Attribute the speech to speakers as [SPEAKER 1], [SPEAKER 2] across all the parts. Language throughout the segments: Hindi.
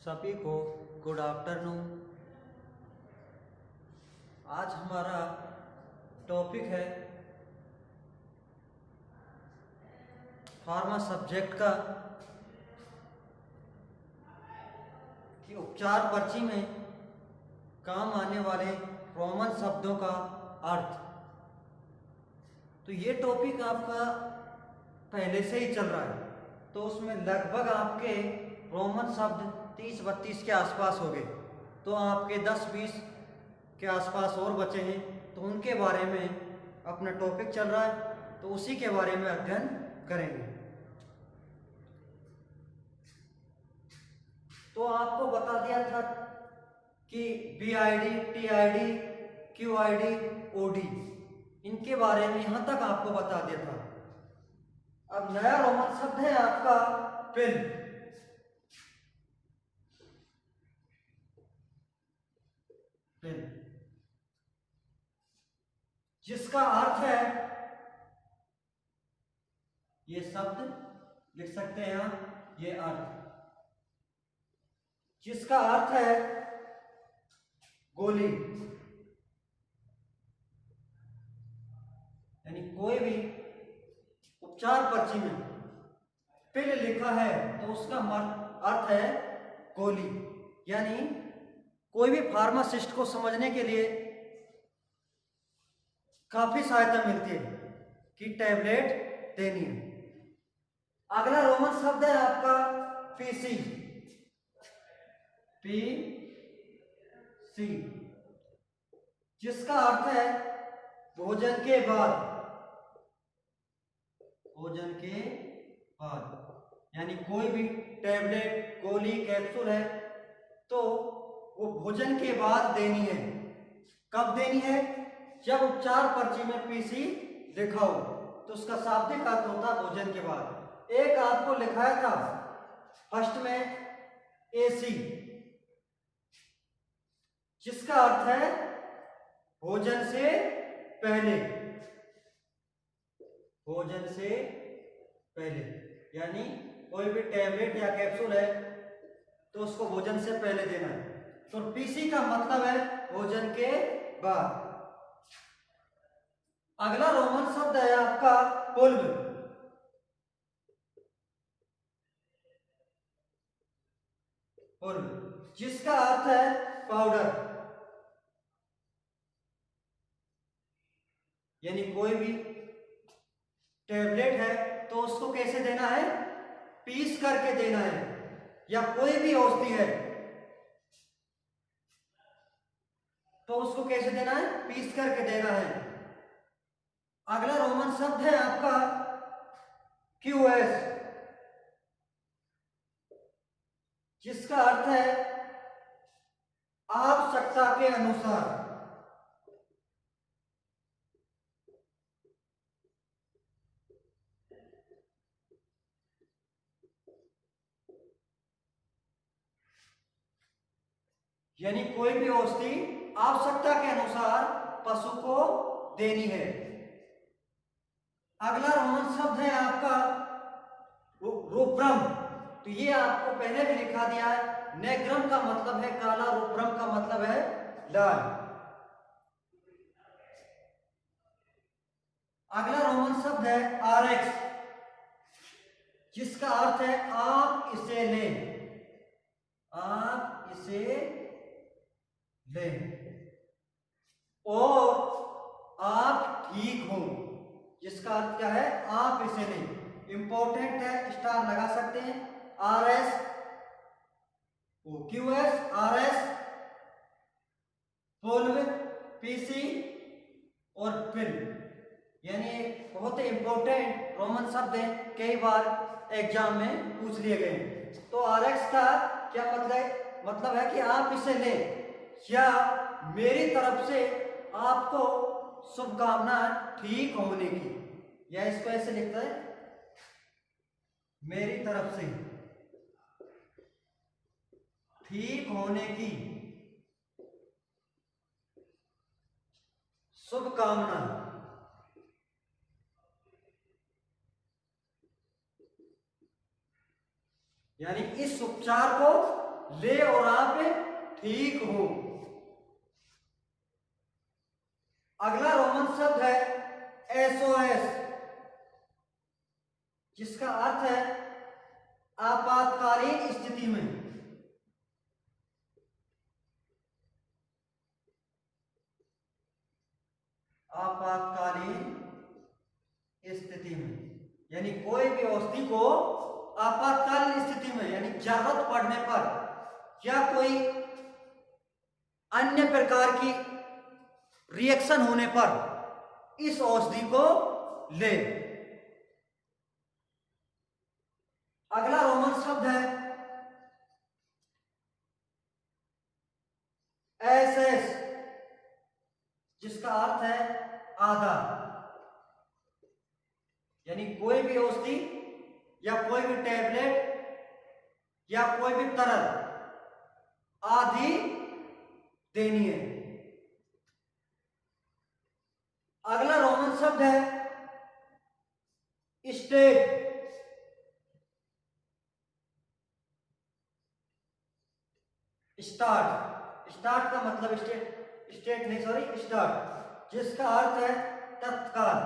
[SPEAKER 1] सभी को गुड आफ्टरनून। आज हमारा टॉपिक है फार्मा सब्जेक्ट का कि उपचार पर्ची में काम आने वाले रोमन शब्दों का अर्थ। तो ये टॉपिक आपका पहले से ही चल रहा है, तो उसमें लगभग आपके रोमन शब्द 30-32 के आसपास हो गए। तो आपके 10-20 के आसपास और बचे हैं, तो उनके बारे में अपना टॉपिक चल रहा है, तो उसी के बारे में अध्ययन करेंगे। तो आपको बता दिया था कि BID, TID, QID, OD, इनके बारे में यहां तक आपको बता दिया था। अब नया रोमन शब्द है आपका पिल। पिल जिसका अर्थ है, ये शब्द लिख सकते हैं आप, ये अर्थ, जिसका अर्थ है गोली। यानी कोई भी उपचार पर्ची में पिल लिखा है तो उसका अर्थ है गोली। यानी कोई भी फार्मासिस्ट को समझने के लिए काफी सहायता मिलती है कि टैबलेट देनी है। अगला रोमन शब्द है आपका पीसी। पीसी जिसका अर्थ है भोजन के बाद। भोजन के बाद यानी कोई भी टैबलेट, गोली, कैप्सूल है तो वो भोजन के बाद देनी है। कब देनी है? जब उपचार पर्ची में पीसी लिखा हो, तो उसका शाब्दिक अर्थ होता है भोजन के बाद। एक आपको लिखाया था फर्स्ट में एसी, जिसका अर्थ है भोजन से पहले। भोजन से पहले यानी कोई भी टैबलेट या कैप्सूल है तो उसको भोजन से पहले देना है। तो पीसी का मतलब है भोजन के बाद। अगला रोमन शब्द है आपका पुल्व। पुल्व जिसका अर्थ है पाउडर। यानी कोई भी टैबलेट है तो उसको कैसे देना है? पीस करके देना है। या कोई भी औषधि है तो उसको कैसे देना है? पीस करके देना है। अगला रोमन शब्द है आपका QS, जिसका अर्थ है आवश्यकता के अनुसार। यानी कोई भी औषधि आवश्यकता के अनुसार पशु को देनी है। अगला रोमन शब्द है आपका रुब्रम। तो ये आपको पहले भी लिखा दिया है। नेग्रम का मतलब है काला, रुब्रम का मतलब है लाल। अगला रोमन शब्द है RX, जिसका अर्थ है आप इसे लें। आप इसे लें और आप ठीक हो, जिसका अर्थ क्या है? आप इसे लें। इंपॉर्टेंट है, स्टार लगा सकते हैं। RS, QS, RS, पुल्व, पीसी और पिल। यानी बहुत ही इंपॉर्टेंट रोमन शब्द है, कई बार एग्जाम में पूछ लिए गए। तो RX का क्या मतलब है कि आप इसे लें, या मेरी तरफ से आपको शुभकामनाएं ठीक होने की। या इसको ऐसे लिखता है, मेरी तरफ से ठीक होने की शुभकामना। यानी इस उपचार को ले और आप ठीक हो। अगला रोमन शब्द है एसओएस, जिसका अर्थ है आपातकालीन स्थिति में। आपातकालीन स्थिति में यानी कोई भी औषधि को आपातकालीन स्थिति में यानी जरूरत पड़ने पर या कोई अन्य प्रकार की रिएक्शन होने पर इस औषधि को ले। अगला रोमन शब्द है एसएस, जिसका अर्थ है आधा, यानी कोई भी औषधि या कोई भी टैबलेट या कोई भी तरल आधी देनी है। अगला रोमन शब्द है स्टेट, स्टार्ट। स्टार्ट का मतलब स्टेट नहीं, सॉरी, स्टार्ट, जिसका अर्थ है तत्काल।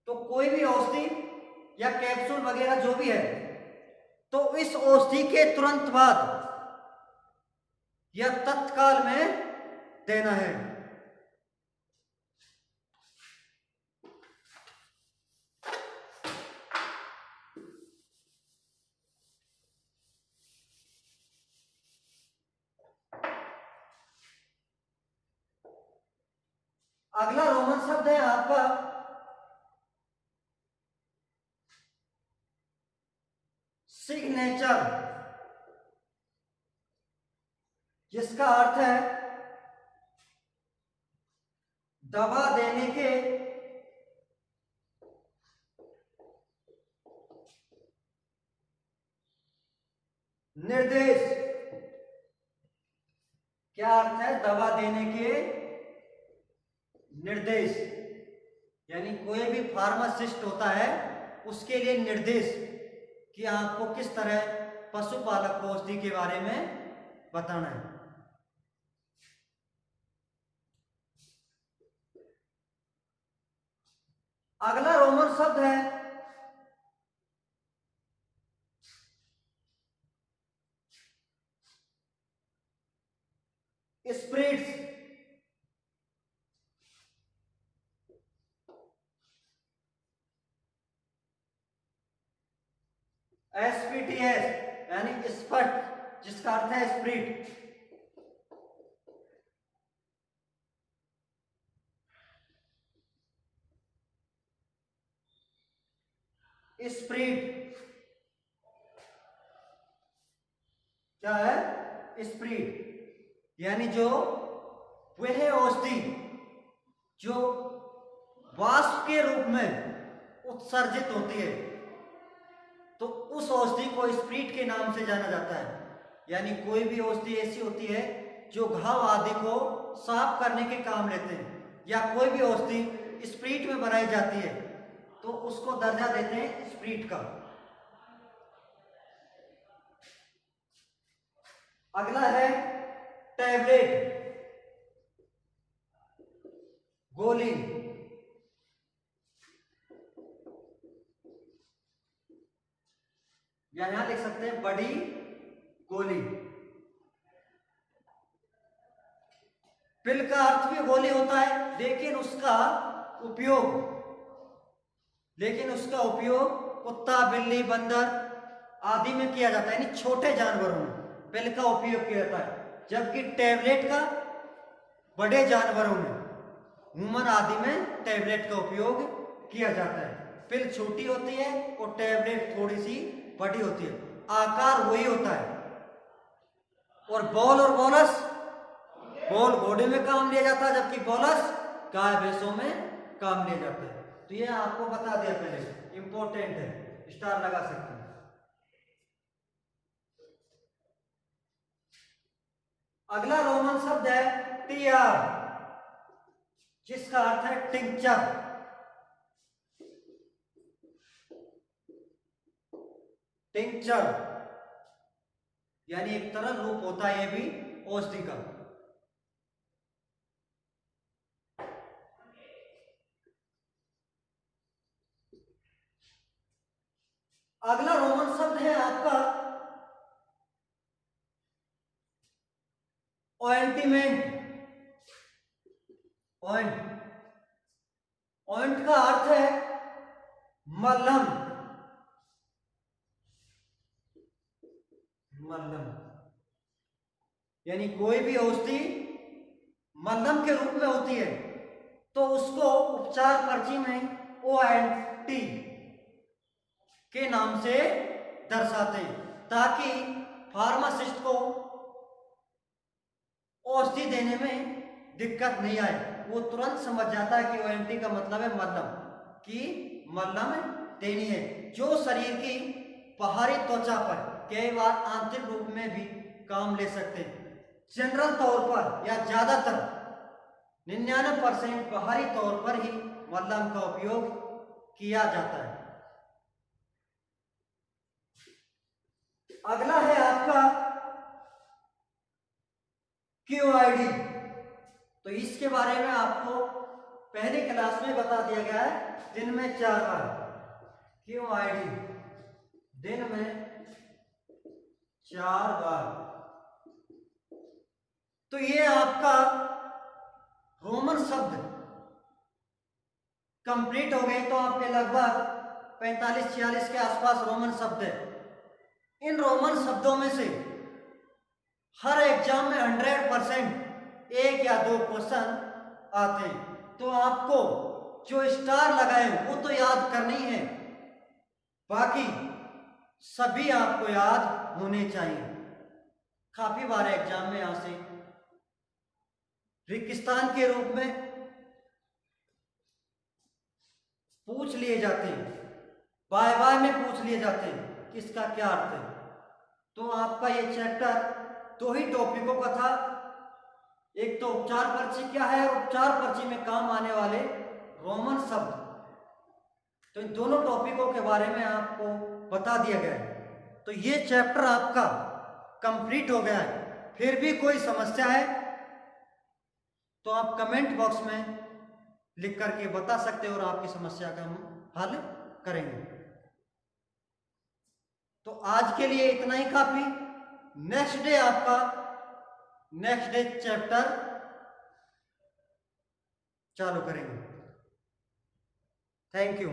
[SPEAKER 1] तो कोई भी औषधि या कैप्सूल वगैरह जो भी है, तो इस औषधि के तुरंत बाद या तत्काल में देना है। अगला रोमन शब्द है आपका सिग्नेचर, जिसका अर्थ है दवा देने के निर्देश। क्या अर्थ है? दवा देने के निर्देश, यानी कोई भी फार्मासिस्ट होता है उसके लिए निर्देश कि आपको किस तरह पशुपालक को औषधि के बारे में बताना है। अगला रोमन शब्द है स्प्रिट्स, SPTS यानी स्पट, जिसका अर्थ है स्प्रिट। स्प्रिट क्या है? स्प्रिट यानी जो वह औषधि जो वाष्प के रूप में उत्सर्जित होती है, तो उस औषधि को स्प्रिट के नाम से जाना जाता है। यानी कोई भी औषधि ऐसी होती है जो घाव आदि को साफ करने के काम लेते हैं, या कोई भी औषधि स्प्रिट में बनाई जाती है तो उसको दर्जा देते हैं स्प्रिट का। अगला है टैबलेट, गोली। यहां लिख सकते हैं बड़ी गोली। पिल का अर्थ भी गोली होता है, लेकिन उसका उपयोग कुत्ता, बिल्ली, बंदर आदि में किया जाता है, यानी छोटे जानवरों में पिल का उपयोग किया जाता है, जबकि टैबलेट का बड़े जानवरों में, ह्यूमन आदि में टैबलेट का उपयोग किया जाता है। पिल छोटी होती है और टैबलेट थोड़ी सी बड़ी होती है, आकार वही होता है। और बॉल और बोनस, बॉल घोड़े में काम लिया जाता है, जबकि बोनस गाय भैंसों में काम लिया जाता है। तो ये आपको बता दिया पहले, इंपॉर्टेंट है, स्टार लगा सकते हैं। अगला रोमन शब्द है TR, जिसका अर्थ है टिंचर। टिंचर, यानी एक तरह रूप होता है ये भी औषधि का। अगला रोमन शब्द है आपका ऑइंटमेंट। ऑइंट, ऑइंट का अर्थ है मलहम। मलहम यानी कोई भी औषधि मलहम के रूप में होती है तो उसको उपचार पर्ची में OINT के नाम से दर्शाते हैं, ताकि फार्मासिस्ट को औषधि देने में दिक्कत नहीं आए। वो तुरंत समझ जाता है कि OINT का मतलब है मलहम, कि मलहम देनी है जो शरीर की बाहरी त्वचा पर, कई बार आंतरिक रूप में भी काम ले सकते हैं। जनरल तौर पर या ज्यादातर 99% बाहरी तौर पर ही मलहम का उपयोग किया जाता है। अगला है आपका QID। तो इसके बारे में आपको पहली क्लास में बता दिया गया है, दिन में 4 बार QID, दिन में 4 बार। तो ये आपका रोमन शब्द कंप्लीट हो गए। तो आपके लगभग 45-46 के आसपास रोमन शब्द है। इन रोमन शब्दों में से हर एग्जाम में 100% 1 या 2 क्वेश्चन आते हैं। तो आपको जो स्टार लगाए वो तो याद करनी है, बाकी सभी आपको याद होने चाहिए। काफी बार एग्जाम में यहां से रेगिस्तान के रूप में पूछ लिए जाते हैं, बाय बाय में पूछ लिए जाते हैं कि इसका क्या अर्थ है। तो आपका ये चैप्टर 2 ही टॉपिकों का था। एक तो उपचार पर्ची क्या है, उपचार पर्ची में काम आने वाले रोमन शब्द। तो इन दोनों टॉपिकों के बारे में आपको बता दिया गया है। तो ये चैप्टर आपका कंप्लीट हो गया है। फिर भी कोई समस्या है तो आप कमेंट बॉक्स में लिख करके बता सकते हो और आपकी समस्या का हम हल करेंगे। तो आज के लिए इतना ही काफी। नेक्स्ट डे आपका नेक्स्ट डे चैप्टर चालू करेंगे। Thank you.